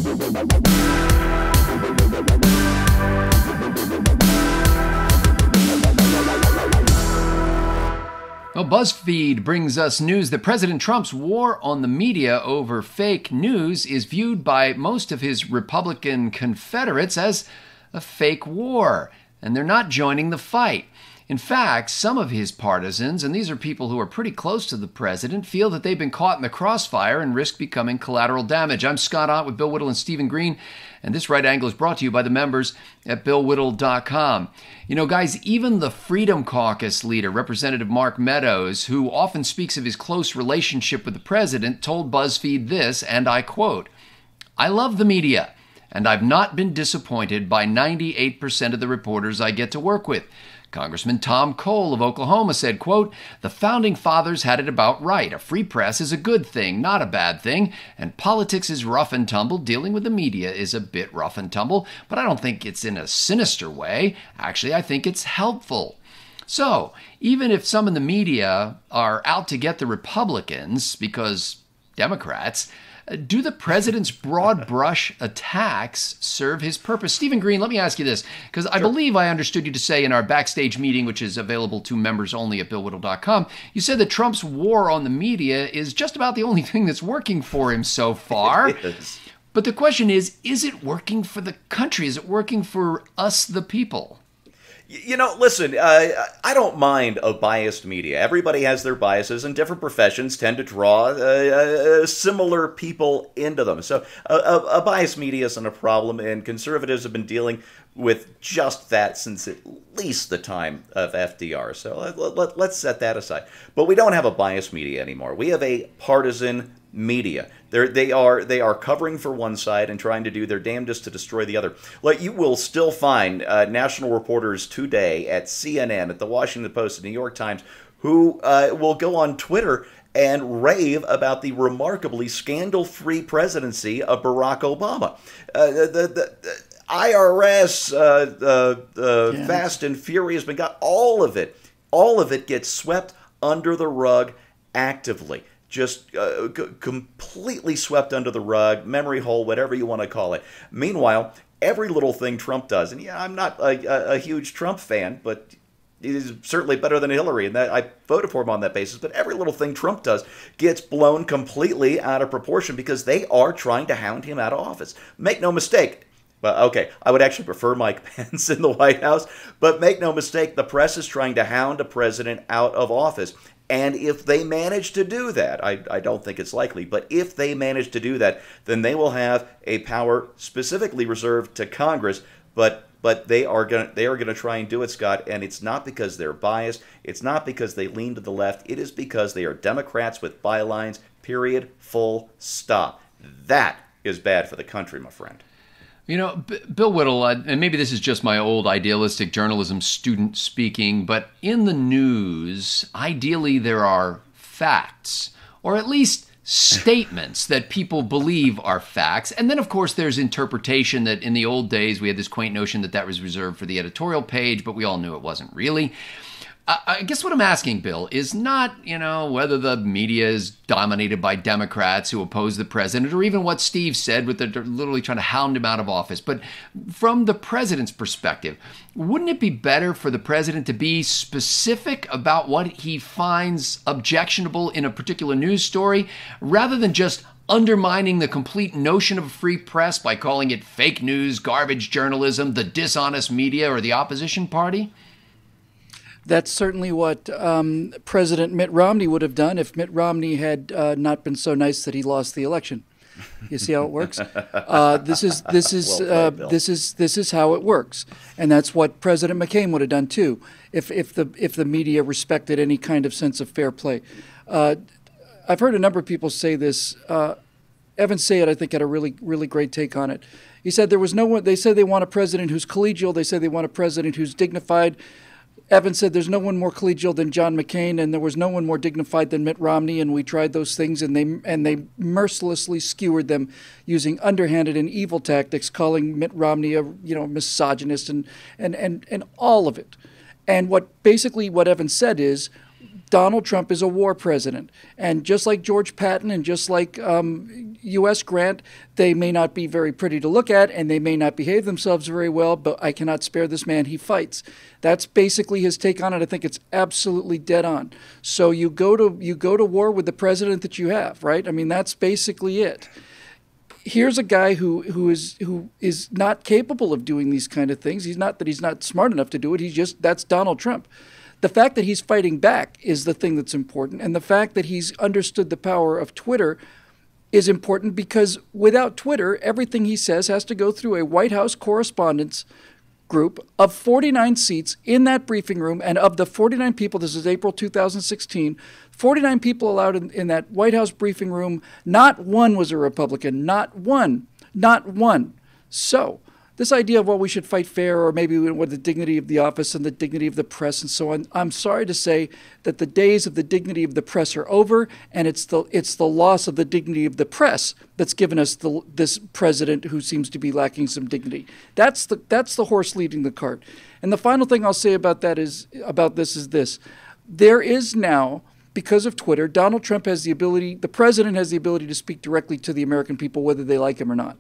Well, BuzzFeed brings us news that President Trump's war on the media over fake news is viewed by most of his Republican Confederates as a fake war, and they're not joining the fight. In fact, some of his partisans, and these are people who are pretty close to the president, feel that they've been caught in the crossfire and risk becoming collateral damage. I'm Scott Ott with Bill Whittle and Stephen Green, and this Right Angle is brought to you by the members at BillWhittle.com. You know, guys, even the Freedom Caucus leader, Representative Mark Meadows, who often speaks of his close relationship with the president, told BuzzFeed this, and I quote, "I love the media, and I've not been disappointed by 98% of the reporters I get to work with." Congressman Tom Cole of Oklahoma said, quote, "The founding fathers had it about right. A free press is a good thing, not a bad thing. And politics is rough and tumble. Dealing with the media is a bit rough and tumble, but I don't think it's in a sinister way. Actually, I think it's helpful." So, even if some in the media are out to get the Republicans because Democrats, do the president's broad brush attacks serve his purpose? Stephen Green, let me ask you this, because I believe I understood you to say in our backstage meeting, which is available to members only at BillWhittle.com, you said that Trump's war on the media is just about the only thing that's working for him so far. It is. But the question is it working for the country? Is it working for us, the people? You know, listen, I don't mind a biased media. Everybody has their biases, and different professions tend to draw similar people into them. So a biased media isn't a problem, and conservatives have been dealing with just that since at least the time of FDR. So let's set that aside. But we don't have a biased media anymore. We have a partisan media. They are covering for one side and trying to do their damnedest to destroy the other. Like, you will still find national reporters today at CNN, at the Washington Post, the New York Times, who will go on Twitter and rave about the remarkably scandal-free presidency of Barack Obama. The IRS, Fast and Furious, but got all of it gets swept under the rug actively. Just completely swept under the rug, memory hole, whatever you want to call it. Meanwhile, every little thing Trump does, and yeah, I'm not a huge Trump fan, but he's certainly better than Hillary, and that I voted for him on that basis, but every little thing Trump does gets blown completely out of proportion because they are trying to hound him out of office. Make no mistake. Well, okay, I would actually prefer Mike Pence in the White House, but make no mistake, the press is trying to hound a president out of office. And if they manage to do that, I don't think it's likely, but if they manage to do that, then they will have a power specifically reserved to Congress, but they are going to try and do it, Scott, and it's not because they're biased, it's not because they lean to the left, it is because they are Democrats with bylines, period, full stop. That is bad for the country, my friend. You know, Bill Whittle, and maybe this is just my old idealistic journalism student speaking, but in the news, ideally there are facts, or at least statements that people believe are facts. And then, of course, there's interpretation that in the old days we had this quaint notion that was reserved for the editorial page, but we all knew it wasn't really. I guess what I'm asking, Bill, is not, whether the media is dominated by Democrats who oppose the president, or even what Steve said with they're literally trying to hound him out of office. But from the president's perspective, wouldn't it be better for the president to be specific about what he finds objectionable in a particular news story, rather than just undermining the complete notion of a free press by calling it fake news, garbage journalism, the dishonest media, or the opposition party? That's certainly what President Mitt Romney would have done if Mitt Romney had not been so nice that he lost the election. You see how it works? This is how it works, and that's what President McCain would have done too, if the media respected any kind of sense of fair play. I've heard a number of people say this. Evan Sayed, I think, had a really great take on it. He said there was no one. They said they want a president who's collegial. They said they want a president who's dignified. Evan said there's no one more collegial than John McCain, and there was no one more dignified than Mitt Romney, and we tried those things, and they mercilessly skewered them using underhanded and evil tactics, calling Mitt Romney a misogynist and all of it. And what Evan said is, Donald Trump is a war president. And just like George Patton and just like U.S. Grant, they may not be very pretty to look at and they may not behave themselves very well, but I cannot spare this man. He fights. That's basically his take on it. I think it's absolutely dead on. So you go to war with the president that you have, right? I mean, that's basically it. Here's a guy who is not capable of doing these kind of things. He's not smart enough to do it. That's Donald Trump. The fact that he's fighting back is the thing that's important. And the fact that he's understood the power of Twitter is important, because without Twitter, everything he says has to go through a White House correspondence group of 49 seats in that briefing room. And of the 49 people, this is April 2016, 49 people allowed in that White House briefing room, not one was a Republican, not one. So this idea of, well, we should fight fair, or maybe with the dignity of the office and the dignity of the press and so on, I'm sorry to say that the days of the dignity of the press are over, and it's the loss of the dignity of the press that's given us this president who seems to be lacking some dignity. That's the horse leading the cart. And the final thing I'll say about this is this. There is now, because of Twitter, Donald Trump the president has the ability to speak directly to the American people, whether they like him or not.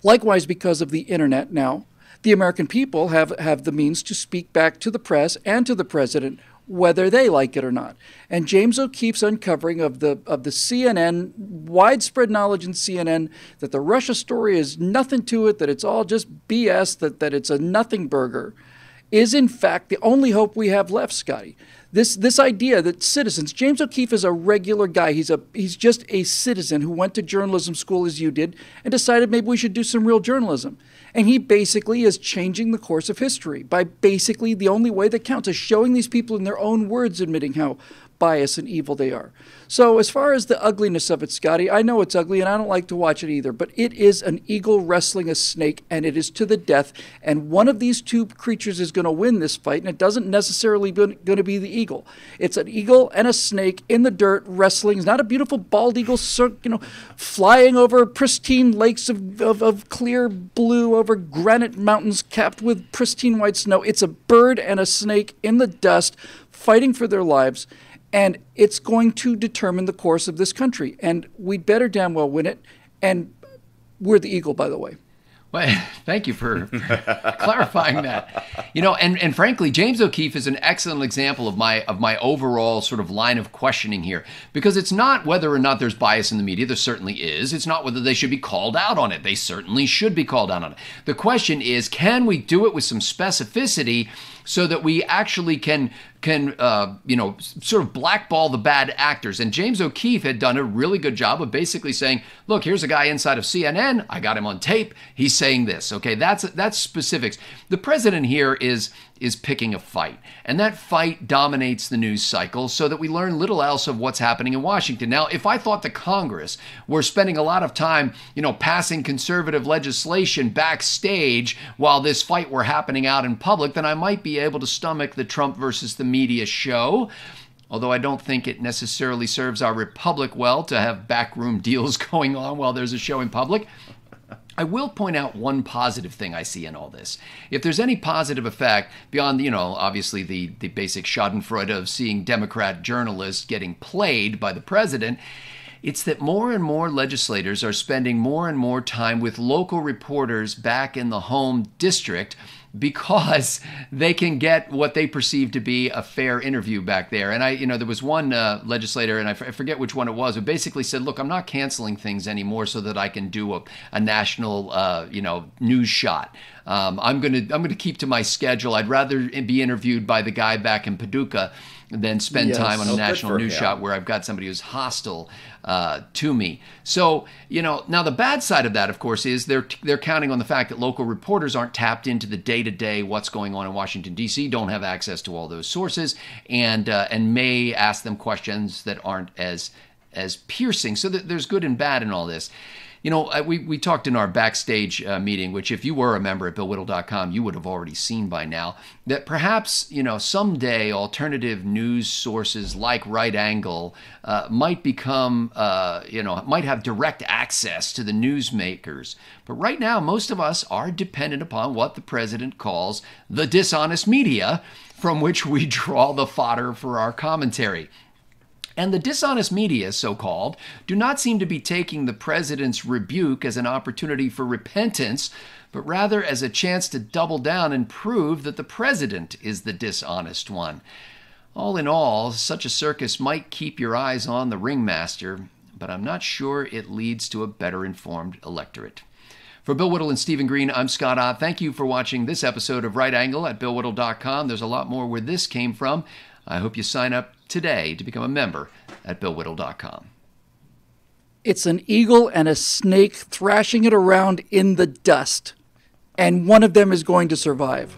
Likewise, because of the internet now, the American people have the means to speak back to the press and to the president, whether they like it or not. And James O'Keefe's uncovering of the CNN, widespread knowledge in CNN, that the Russia story is nothing to it, that it's all just BS, that it's a nothing burger, is in fact the only hope we have left, Scotty. This idea that citizens, James O'Keefe is a regular guy. He's just a citizen who went to journalism school as you did and decided maybe we should do some real journalism. And he basically is changing the course of history by basically the only way that counts is showing these people in their own words admitting how biased and evil they are. So as far as the ugliness of it, Scotty, I know it's ugly and I don't like to watch it either, but it is an eagle wrestling a snake, and it is to the death. And one of these two creatures is going to win this fight, and it doesn't necessarily going to be the eagle. It's an eagle and a snake in the dirt wrestling. It's not a beautiful bald eagle, flying over pristine lakes of clear blue over granite mountains capped with pristine white snow. It's a bird and a snake in the dust fighting for their lives. And it's going to determine the course of this country. And we'd better damn well win it. And we're the eagle, by the way. Well, thank you for clarifying that. And frankly, James O'Keefe is an excellent example of my overall sort of line of questioning here, because it's not whether or not there's bias in the media. There certainly is. It's not whether they should be called out on it. They certainly should be called out on it. The question is, can we do it with some specificity so that we actually can sort of blackball the bad actors? And James O'Keefe had done a really good job of basically saying, look, here's a guy inside of CNN. I got him on tape. He's saying this. Okay, that's specifics. The president here is picking a fight, and that fight dominates the news cycle so that we learn little else of what's happening in Washington. Now, if I thought the Congress were spending a lot of time, passing conservative legislation backstage while this fight were happening out in public, then I might be able to stomach the Trump versus the media show. Although I don't think it necessarily serves our republic well to have backroom deals going on while there's a show in public. I will point out one positive thing I see in all this. If there's any positive effect beyond, obviously the basic schadenfreude of seeing Democrat journalists getting played by the president, it's that more and more legislators are spending more and more time with local reporters back in the home district, because they can get what they perceive to be a fair interview back there. And there was one legislator, and I forget which one it was, who basically said, look, I'm not canceling things anymore so that I can do a national, news shot. I'm going to keep to my schedule. I'd rather be interviewed by the guy back in Paducah than spend time on a national news shot where I've got somebody who's hostile to me. So, now the bad side of that, of course, is they're counting on the fact that local reporters aren't tapped into the day-to-day what's going on in Washington, D.C., don't have access to all those sources, and may ask them questions that aren't as piercing. So there's good and bad in all this. We talked in our backstage meeting, which if you were a member at BillWhittle.com, you would have already seen by now, that perhaps, someday alternative news sources like Right Angle might become, might have direct access to the newsmakers. But right now, most of us are dependent upon what the president calls the dishonest media, from which we draw the fodder for our commentary. And the dishonest media, so-called, do not seem to be taking the president's rebuke as an opportunity for repentance, but rather as a chance to double down and prove that the president is the dishonest one. All in all, such a circus might keep your eyes on the ringmaster, but I'm not sure it leads to a better informed electorate. For Bill Whittle and Stephen Green, I'm Scott Ott. Thank you for watching this episode of Right Angle at BillWhittle.com. There's a lot more where this came from. I hope you sign up today to become a member at BillWhittle.com. It's an eagle and a snake thrashing it around in the dust, and one of them is going to survive.